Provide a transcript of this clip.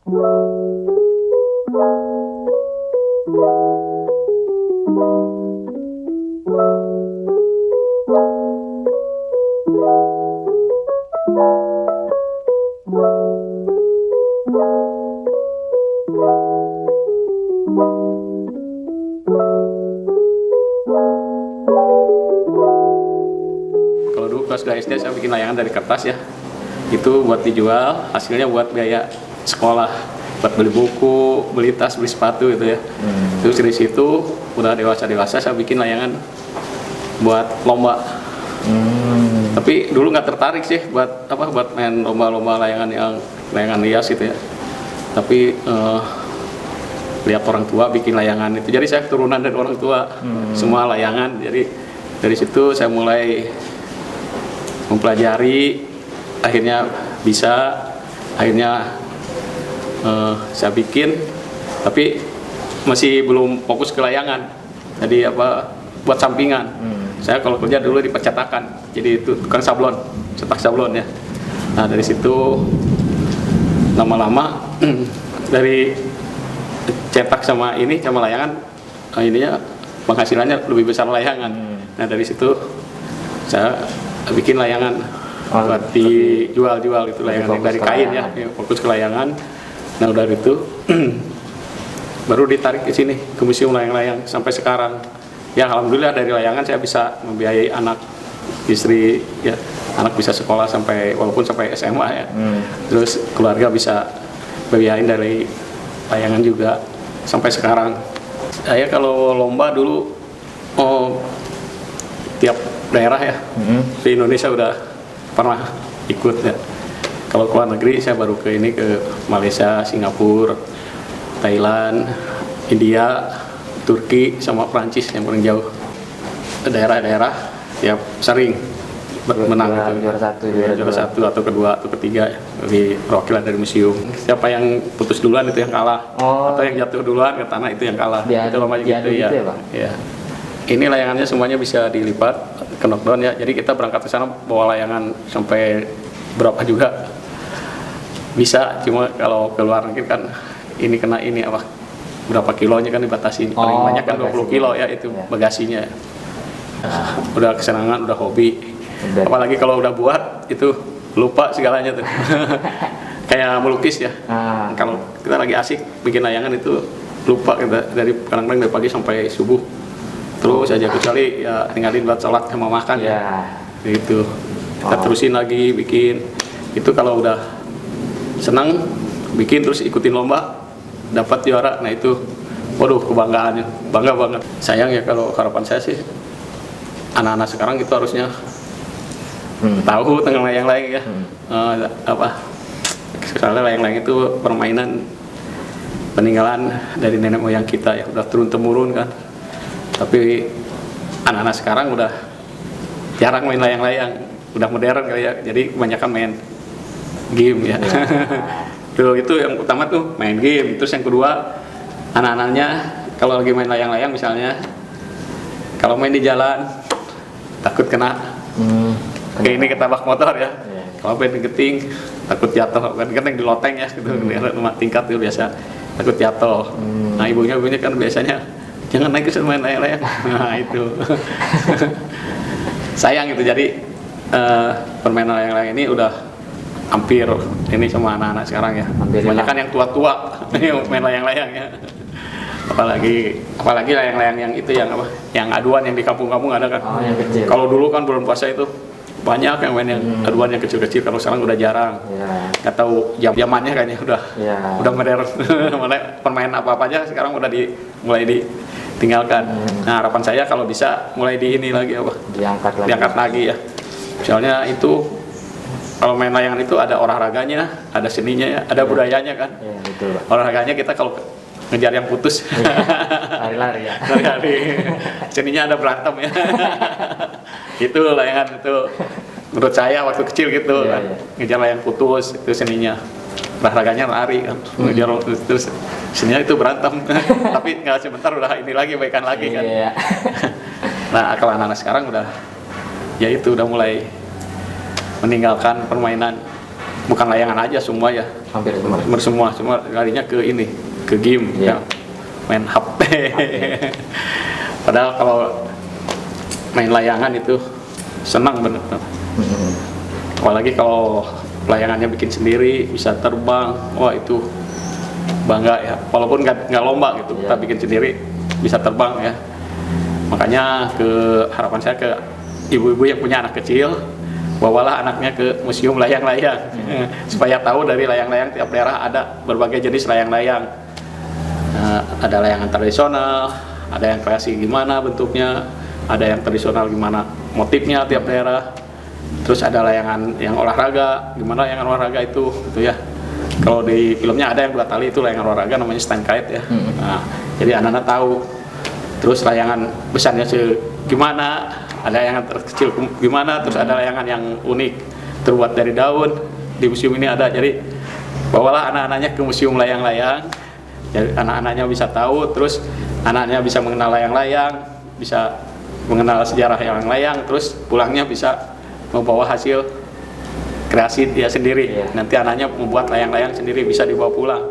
Kalau dulu kelas SD saya bikin layangan dari kertas ya, itu buat dijual, hasilnya buat biaya sekolah, buat beli buku, beli tas, beli sepatu gitu ya. Terus dari situ udah dewasa saya bikin layangan buat lomba. Tapi dulu nggak tertarik sih buat main lomba-lomba layangan hias gitu ya. Tapi lihat orang tua bikin layangan itu, jadi saya keturunan dari orang tua, semua layangan. Jadi dari situ saya mulai mempelajari, akhirnya saya bikin, tapi masih belum fokus ke layangan. Jadi buat sampingan. Saya kalau kerja dulu di percetakan, jadi itu tukang sablon, cetak sablon ya. Nah dari situ lama-lama dari cetak sama layangan, ininya penghasilannya lebih besar layangan. Nah dari situ saya bikin layangan buat dijual gitu, layangan yang dari kain ya, fokus ke layangan. Nah udah itu baru ditarik ke sini ke museum layang-layang sampai sekarang. Ya alhamdulillah dari layangan saya bisa membiayai anak, istri ya, anak bisa sekolah walaupun sampai SMA ya. Terus keluarga bisa biayain dari layangan juga sampai sekarang. Saya kalau lomba dulu tiap daerah ya di Indonesia udah pernah ikut ya. Kalau ke luar negeri saya baru ke Malaysia, Singapura, Thailand, India, Turki sama Prancis yang paling jauh. Daerah-daerah tiap sering menang juara satu atau kedua atau ketiga di perwakilan dari museum. Siapa yang putus duluan itu yang kalah, atau yang jatuh duluan ke tanah itu yang kalah. Itu namanya gitu ya. Ya. Ini layangannya semuanya bisa dilipat ke knockdown ya. Jadi kita berangkat ke sana bawa layangan sampai berapa juga bisa. Cuma kalau ke luar negeri kan ini kena berapa kilonya kan dibatasi. Paling banyak kan 20 kilo ya itu bagasinya. Udah kesenangan, udah hobi. Apalagi kalau udah buat itu lupa segalanya tuh. Kayak melukis ya. Kalau kita lagi asik bikin layangan itu lupa kita kadang-kadang dari pagi sampai subuh. Terus aja kecuali ya tinggalin buat sholat sama makan ya. Gitu. Kita terusin lagi bikin. Itu kalau udah senang bikin terus ikutin lomba dapat juara. Nah itu waduh kebanggaannya, bangga banget. Sayang ya kalau harapan saya sih anak-anak sekarang itu harusnya tahu tentang layang-layang ya. Soalnya layang-layang itu permainan peninggalan dari nenek moyang kita ya, udah turun temurun kan. Tapi anak-anak sekarang udah jarang main layang-layang, udah modern kali ya. Jadi kebanyakan main game ya. Tuh itu yang utama tuh main game. Terus yang kedua anak-anaknya kalau lagi main layang-layang misalnya, kalau main di jalan takut kena ini ketabrak motor ya. Kalau main geting takut jatuh, kan yang di loteng ya gitu, rumah tingkat itu biasa takut jatuh. Nah ibunya kan biasanya jangan naik ke main layang-layang. Nah itu sayang itu. Jadi permainan layang-layang ini udah hampir ini sama anak-anak sekarang ya. Kebanyakan yang tua-tua yang main layang-layang ya. Apalagi layang-layang yang itu yang aduan yang di kampung-kampung ada kan. Kalau dulu kan bulan puasa itu banyak yang main yang aduan yang kecil-kecil. Kalau sekarang udah jarang. Nggak tahu zamannya kayaknya udah modern. Permainan apa aja sekarang udah mulai ditinggalkan. Nah harapan saya kalau bisa mulai ini lagi diangkat lagi ya. Misalnya itu kalau main layangan itu ada olahraganya, ada seninya ya, ada budayanya kan. Betul. Olahraganya kita kalau ngejar yang putus lari-lari ya. Lari-lari. Seninya ada berantem ya. Itu layangan itu menurut saya waktu kecil gitu kan. Ngejar layang putus itu seninya. Olahraganya lari kan. Ngejar terus seninya itu berantem. Tapi nggak sebentar udah ini lagi baikan lagi kan. Nah kalau anak-anak sekarang udah mulai meninggalkan permainan bukan layangan aja semua ya, Hampir semua. semua larinya ke ini, ke game Iya. ya, main HP. Padahal kalau main layangan itu senang bener. Apalagi kalau layangannya bikin sendiri, bisa terbang, wah itu bangga ya. Walaupun nggak lomba gitu, Iya. kita bikin sendiri bisa terbang ya. Makanya harapan saya ke ibu-ibu yang punya anak kecil, bawalah anaknya ke museum layang-layang supaya tahu dari layang-layang tiap daerah ada berbagai jenis layang-layang. Ada layangan tradisional, ada yang kreasi gimana bentuknya, ada yang tradisional gimana motifnya tiap daerah. Terus ada layangan yang olahraga, gimana layangan olahraga itu gitu ya. Kalau di filmnya ada yang 2 tali itu layangan olahraga namanya stand kite ya. Nah, jadi anak-anak tahu. Terus layangan besarnya gimana, ada layangan terkecil gimana, terus ada layangan yang unik terbuat dari daun. Di museum ini ada, jadi bawalah anak-anaknya ke museum layang-layang. Jadi anak-anaknya bisa tahu, terus anak-anaknya bisa mengenal layang-layang, bisa mengenal sejarah layang-layang, terus pulangnya bisa membawa hasil kreasi dia sendiri. Iya. Nanti anaknya membuat layang-layang sendiri bisa dibawa pulang.